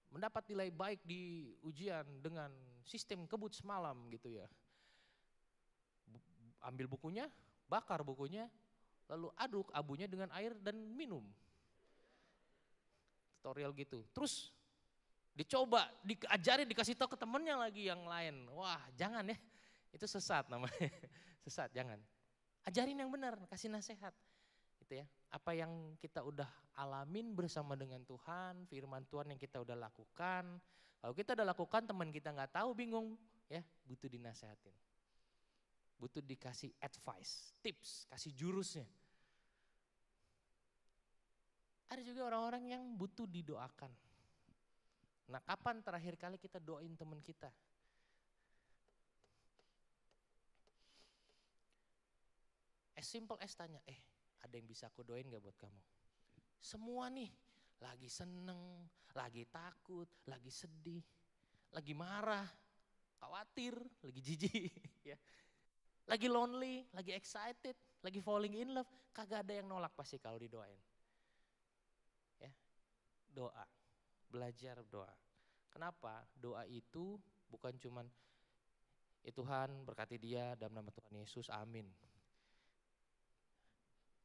mendapat nilai baik di ujian dengan sistem kebut semalam gitu ya. Ambil bukunya, bakar bukunya, lalu aduk abunya dengan air dan minum. Tutorial gitu. Terus dicoba, diajari, dikasih tahu ke temennya lagi yang lain. Wah jangan ya, itu sesat namanya. Sesat, jangan. Ajarin yang benar, kasih nasihat. Gitu ya. Apa yang kita udah alamin bersama dengan Tuhan, firman Tuhan yang kita udah lakukan. Kalau kita udah lakukan, teman kita nggak tahu, bingung, ya butuh dinasehatin. Butuh dikasih advice, tips, kasih jurusnya. Ada juga orang-orang yang butuh didoakan. Nah, kapan terakhir kali kita doain teman kita? As simple as tanya, ada yang bisa aku doain gak buat kamu? Semua nih, lagi seneng, lagi takut, lagi sedih, lagi marah, khawatir, lagi jijik, ya. Lagi lonely, lagi excited, lagi falling in love, kagak ada yang nolak pasti kalau didoain. Ya, doa, belajar doa. Kenapa? Doa itu bukan cuman, ya Tuhan berkati dia dalam nama Tuhan Yesus, amin.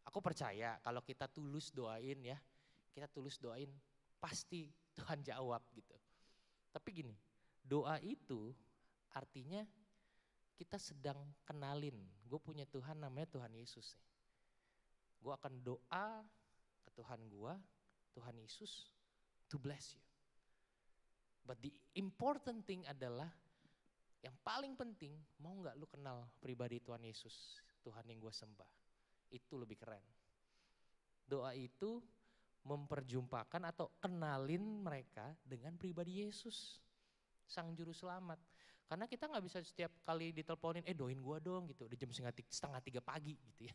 Aku percaya kalau kita tulus doain ya, kita tulus doain pasti Tuhan jawab gitu. Tapi gini, doa itu artinya kita sedang kenalin, gue punya Tuhan namanya Tuhan Yesus. Gue akan doa ke Tuhan gue, Tuhan Yesus to bless you. But the important thing adalah, yang paling penting, mau gak lu kenal pribadi Tuhan Yesus, Tuhan yang gue sembah. Itu lebih keren. Doa itu memperjumpakan atau kenalin mereka dengan pribadi Yesus, Sang Juru Selamat. Karena kita gak bisa setiap kali diteleponin, doain gua dong gitu, udah jam 2:30 pagi gitu ya.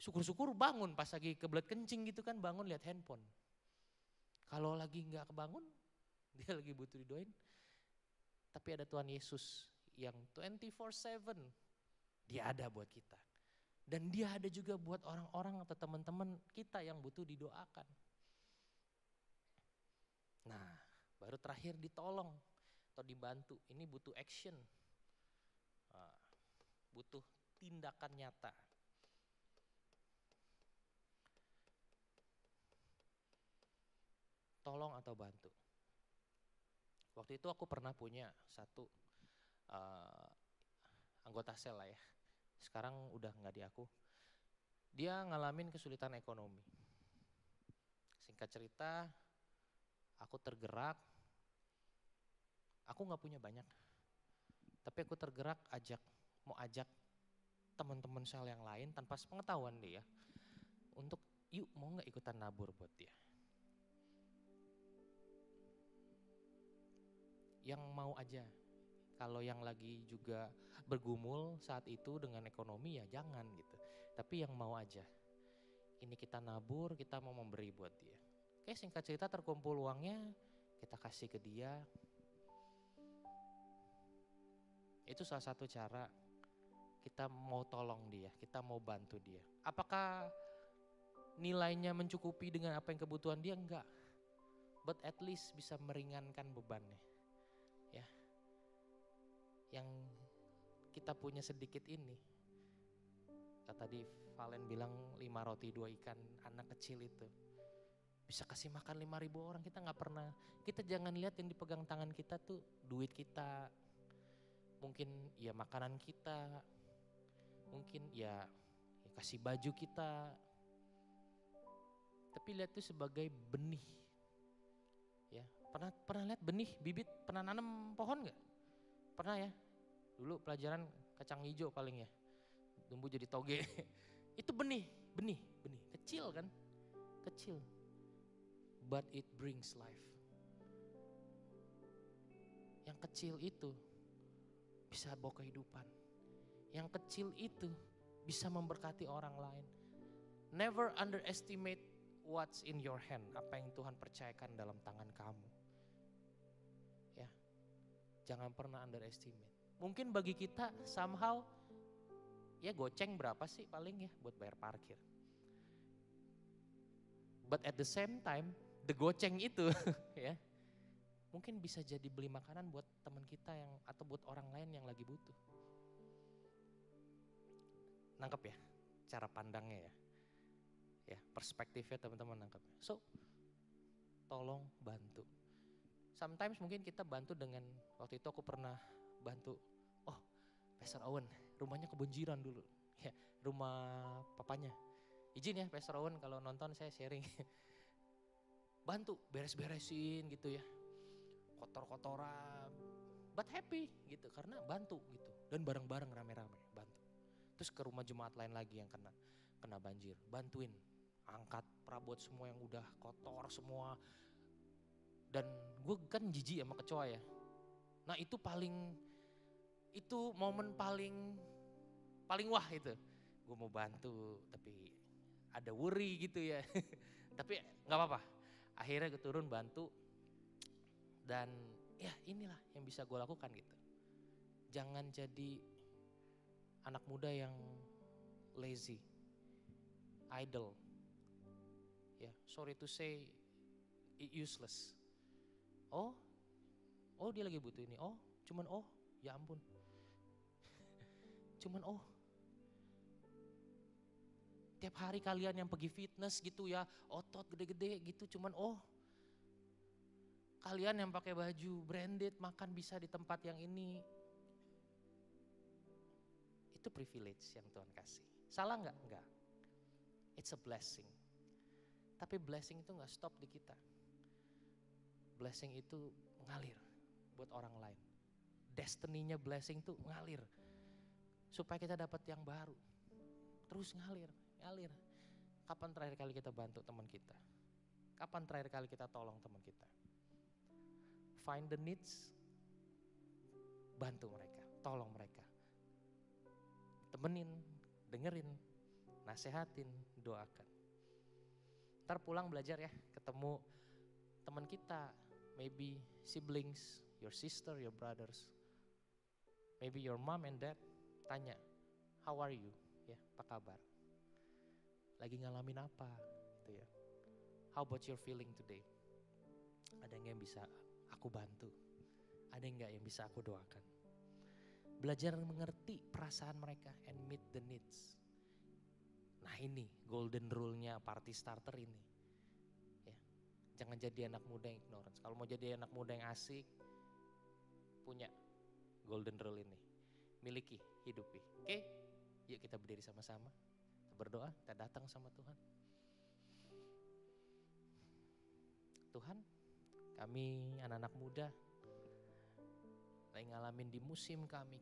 Syukur-syukur bangun pas lagi kebelet kencing gitu kan, bangun lihat handphone. Kalau lagi gak kebangun, dia lagi butuh didoain. Tapi ada Tuhan Yesus yang 24/7, dia ada buat kita. Dan dia ada juga buat orang-orang atau teman-teman kita yang butuh didoakan. Nah, baru terakhir ditolong atau dibantu. Ini butuh action, butuh tindakan nyata. tolong atau bantu. Waktu itu aku pernah punya satu anggota sel lah ya. Sekarang udah nggak di aku. Dia ngalamin kesulitan ekonomi. Singkat cerita, aku tergerak. Aku nggak punya banyak, tapi aku tergerak mau ajak teman-teman sel yang lain tanpa sepengetahuan dia untuk yuk mau nggak ikutan nabur buat dia. Yang mau aja. Kalau yang lagi juga bergumul saat itu dengan ekonomi ya jangan gitu. Tapi yang mau aja. Ini kita nabur, kita mau memberi buat dia. Oke, singkat cerita terkumpul uangnya, kita kasih ke dia. Itu salah satu cara kita mau tolong dia, kita mau bantu dia. Apakah nilainya mencukupi dengan apa yang kebutuhan dia? Enggak. But at least bisa meringankan bebannya. Ya. Yang kita punya sedikit ini. Tadi Valen bilang 5 roti 2 ikan anak kecil itu. Bisa kasih makan 5.000 orang, kita gak pernah. Kita jangan lihat yang dipegang tangan kita tuh duit kita. Mungkin ya makanan kita. Mungkin ya kasih baju kita. Tapi lihat tuh sebagai benih. Ya, pernah lihat benih, bibit, pernah nanam pohon gak? Pernah ya? Dulu pelajaran kacang hijau paling ya. Tumbuh jadi toge. Itu benih. Kecil kan? Kecil. But it brings life. Yang kecil itu bisa bawa kehidupan. Yang kecil itu bisa memberkati orang lain. Never underestimate what's in your hand. Apa yang Tuhan percayakan dalam tangan kamu. Ya, jangan pernah underestimate. Mungkin bagi kita somehow ya goceng berapa sih paling ya buat bayar parkir. But at the same time, the goceng itu ya mungkin bisa jadi beli makanan buat teman kita yang atau buat orang lain yang lagi butuh. Nangkep ya cara pandangnya ya. Ya, perspektifnya teman-teman nangkep. So, tolong bantu. Sometimes mungkin kita bantu dengan, waktu itu aku pernah bantu, Pastor Owen, rumahnya kebanjiran dulu. Ya, rumah papanya. Izin ya Pastor Owen kalau nonton saya sharing. Bantu beres-beresin gitu ya. Kotor-kotoran. But happy gitu karena bantu gitu. Dan bareng-bareng rame-rame bantu. Terus ke rumah jemaat lain lagi yang kena banjir. Bantuin. Angkat perabot semua yang udah kotor semua. Dan gue kan jijik sama kecoa ya. Nah itu momen paling wah itu. Gue mau bantu tapi ada worry gitu ya. Tapi gak apa-apa. Akhirnya gue turun bantu. Dan ya inilah yang bisa gue lakukan gitu. Jangan jadi anak muda yang lazy, idle. Ya, sorry to say useless. Oh dia lagi butuh ini. Ya ampun. Tiap hari kalian yang pergi fitness gitu ya, otot gede-gede gitu, kalian yang pakai baju branded, makan bisa di tempat yang ini. Itu privilege yang Tuhan kasih. Salah nggak? Enggak. It's a blessing. Tapi blessing itu nggak stop di kita. Blessing itu ngalir buat orang lain. Destiny-nya blessing tuh ngalir. Supaya kita dapat yang baru. Terus ngalir. Kapan terakhir kali kita bantu teman kita? Kapan terakhir kali kita tolong teman kita? Find the needs, bantu mereka, tolong mereka. Temenin, dengerin, nasehatin, doakan. Ntar pulang belajar ya, ketemu teman kita, maybe siblings, your sister, your brothers, maybe your mom and dad, tanya, how are you? Ya, apa kabar? Lagi ngalamin apa? Gitu ya. How about your feeling today? Ada yang bisa aku bantu? Ada yang yang bisa aku doakan? Belajar mengerti perasaan mereka and meet the needs. Nah ini golden rule-nya party starter ini. Ya. Jangan jadi anak muda yang ignorance. Kalau mau jadi anak muda yang asik, punya golden rule ini. Miliki, hidupi. Oke? Yuk kita berdiri sama-sama. Kita berdoa, kita datang sama Tuhan. Tuhan, kami anak-anak muda lagi ngalamin di musim kami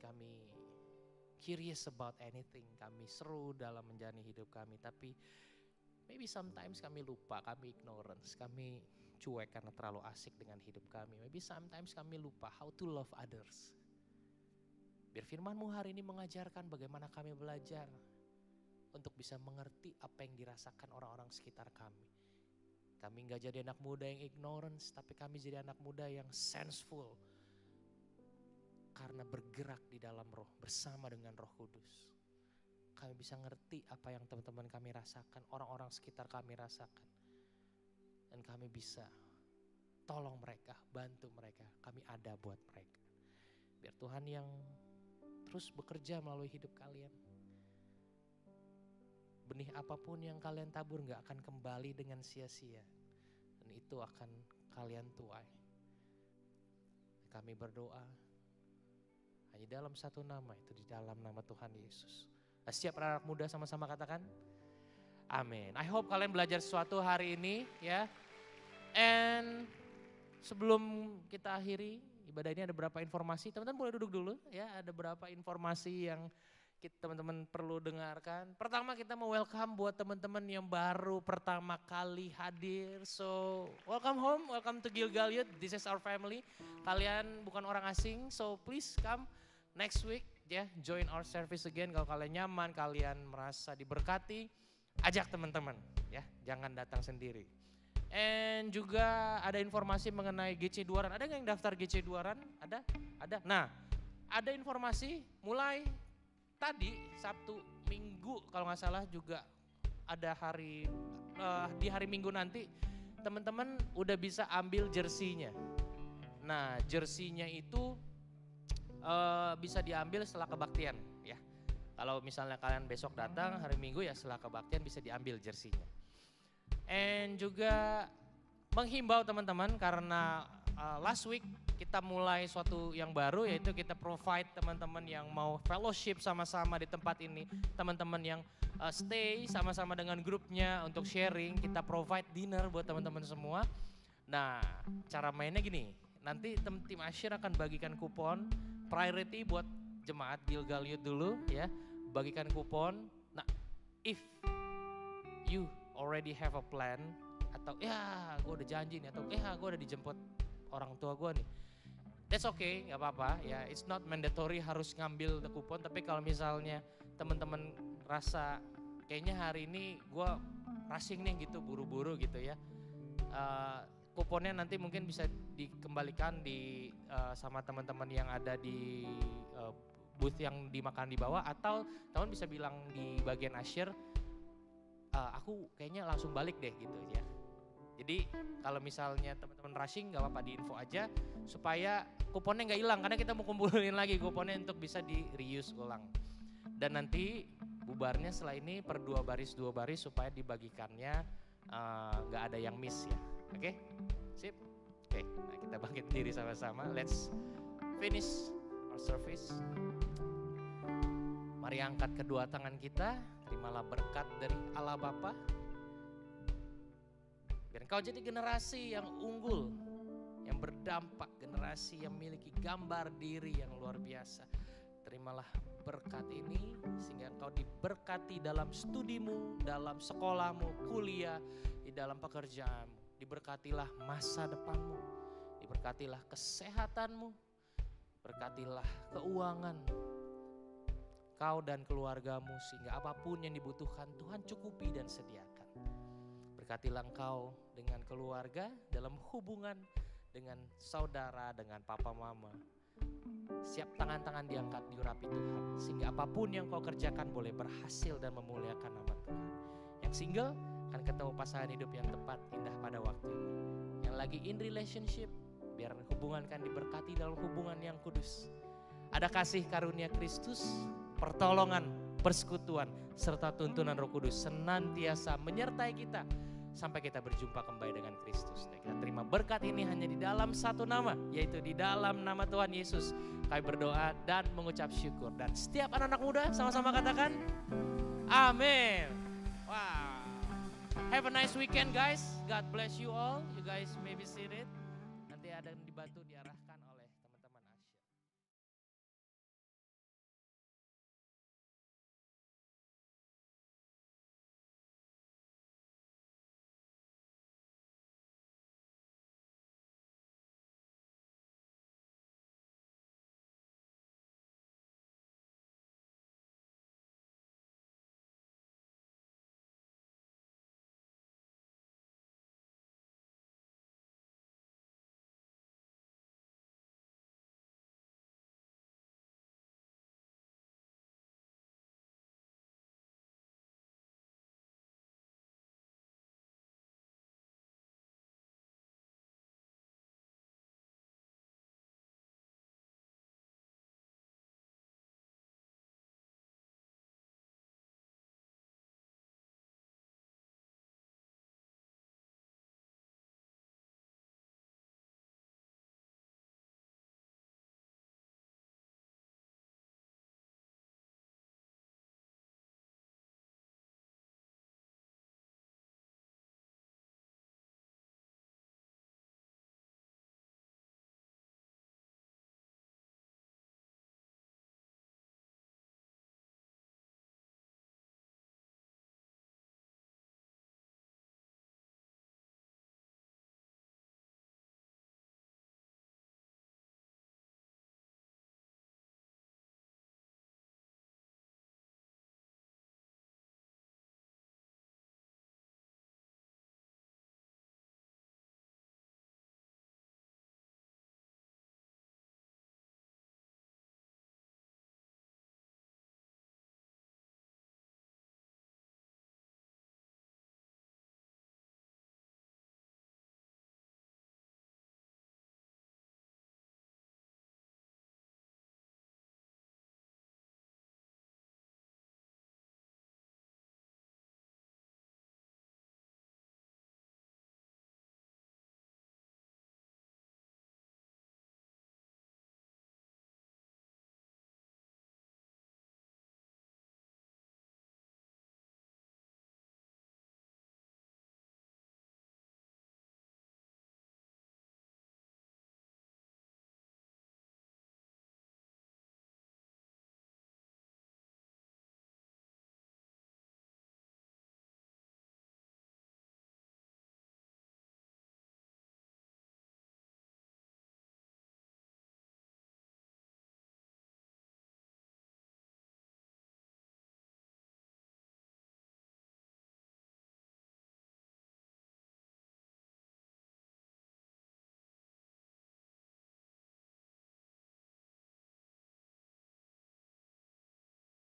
curious about anything, kami seru dalam menjalani hidup kami, tapi maybe sometimes kami lupa, kami ignorance, kami cuek karena terlalu asik dengan hidup kami. Maybe sometimes kami lupa how to love others. Biar firman-Mu hari ini mengajarkan bagaimana kami belajar untuk bisa mengerti apa yang dirasakan orang-orang sekitar kami. Kami gak jadi anak muda yang ignorance, tapi kami jadi anak muda yang senseful. Karena bergerak di dalam roh, bersama dengan Roh Kudus. Kami bisa ngerti apa yang teman-teman kami rasakan, orang-orang sekitar kami rasakan. Dan kami bisa tolong mereka, bantu mereka, kami ada buat mereka. Biar Tuhan yang terus bekerja melalui hidup kalian. Benih apapun yang kalian tabur gak akan kembali dengan sia-sia. Dan itu akan kalian tuai. Kami berdoa hanya dalam satu nama, itu di dalam nama Tuhan Yesus. Siap anak muda sama-sama katakan? Amin. I hope kalian belajar sesuatu hari ini ya. And sebelum kita akhiri ibadah ini ada beberapa informasi. Teman-teman boleh duduk dulu ya. Ada beberapa informasi yang teman-teman perlu dengarkan. Pertama kita mau welcome buat teman-teman yang baru pertama kali hadir. So welcome home, welcome to Gilgal Youth. This is our family. Kalian bukan orang asing, so please come next week ya. Join our service again. Kalau kalian nyaman, kalian merasa diberkati, ajak teman-teman ya. Jangan datang sendiri. And juga ada informasi mengenai GC Duaran. Ada nggak yang daftar GC Duaran? Ada? Ada. Nah, ada informasi mulai tadi Sabtu, Minggu kalau nggak salah juga ada di hari Minggu nanti teman-teman udah bisa ambil jersinya. Nah jersinya itu bisa diambil setelah kebaktian ya. Kalau misalnya kalian besok datang hari Minggu ya setelah kebaktian bisa diambil jersinya. And juga menghimbau teman-teman karena last week kita mulai suatu yang baru, yaitu kita provide teman-teman yang mau fellowship sama-sama di tempat ini, teman-teman yang stay sama-sama dengan grupnya untuk sharing, kita provide dinner buat teman-teman semua. Nah cara mainnya gini, nanti tim Asyir akan bagikan kupon priority buat jemaat Gilgal Youth dulu ya, bagikan kupon. Nah if you already have a plan, atau ya gue udah janji nih, atau ya gue udah dijemput orang tua gue nih, that's okay, gak apa-apa ya. It's not mandatory harus ngambil kupon, tapi kalau misalnya teman-teman rasa kayaknya hari ini gue rushing nih gitu, buru-buru gitu ya, kuponnya nanti mungkin bisa dikembalikan sama teman-teman yang ada di booth yang dimakan di bawah, atau teman bisa bilang di bagian Asyir, aku kayaknya langsung balik deh gitu ya. Jadi kalau misalnya teman-teman rushing gak apa-apa, diinfo aja supaya kuponnya gak hilang, karena kita mau kumpulin lagi kuponnya untuk bisa di reuse ulang. Dan nanti bubarnya setelah ini per 2 baris supaya dibagikannya gak ada yang miss ya. Oke? Sip? Oke, nah kita bangkit diri sama-sama. Let's finish our service. Mari angkat kedua tangan kita, terimalah berkat dari Allah Bapa. Biar engkau jadi generasi yang unggul, yang berdampak, generasi yang memiliki gambar diri yang luar biasa. Terimalah berkat ini sehingga engkau diberkati dalam studimu, dalam sekolahmu, kuliah, di dalam pekerjaanmu. Diberkatilah masa depanmu, diberkatilah kesehatanmu, berkatilah keuangan kau dan keluargamu, sehingga apapun yang dibutuhkan Tuhan cukupi dan sediakan. Berkatilah engkau dengan keluarga, dalam hubungan dengan saudara, dengan papa mama. Siap tangan-tangan diangkat, diurapi Tuhan, sehingga apapun yang kau kerjakan boleh berhasil dan memuliakan nama Tuhan. Yang single akan ketemu pasangan hidup yang tepat, indah pada waktu ini. Yang lagi in relationship, biar hubungan kan diberkati dalam hubungan yang kudus. Ada kasih karunia Kristus, pertolongan, persekutuan, serta tuntunan Roh Kudus senantiasa menyertai kita sampai kita berjumpa kembali dengan Kristus. Dan kita terima berkat ini hanya di dalam satu nama, yaitu di dalam nama Tuhan Yesus. Kami berdoa dan mengucap syukur. Dan setiap anak-anak muda sama-sama katakan, amin. Wow. Have a nice weekend guys. God bless you all. You guys may be seated. Nanti ada yang dibantu diarahkan oleh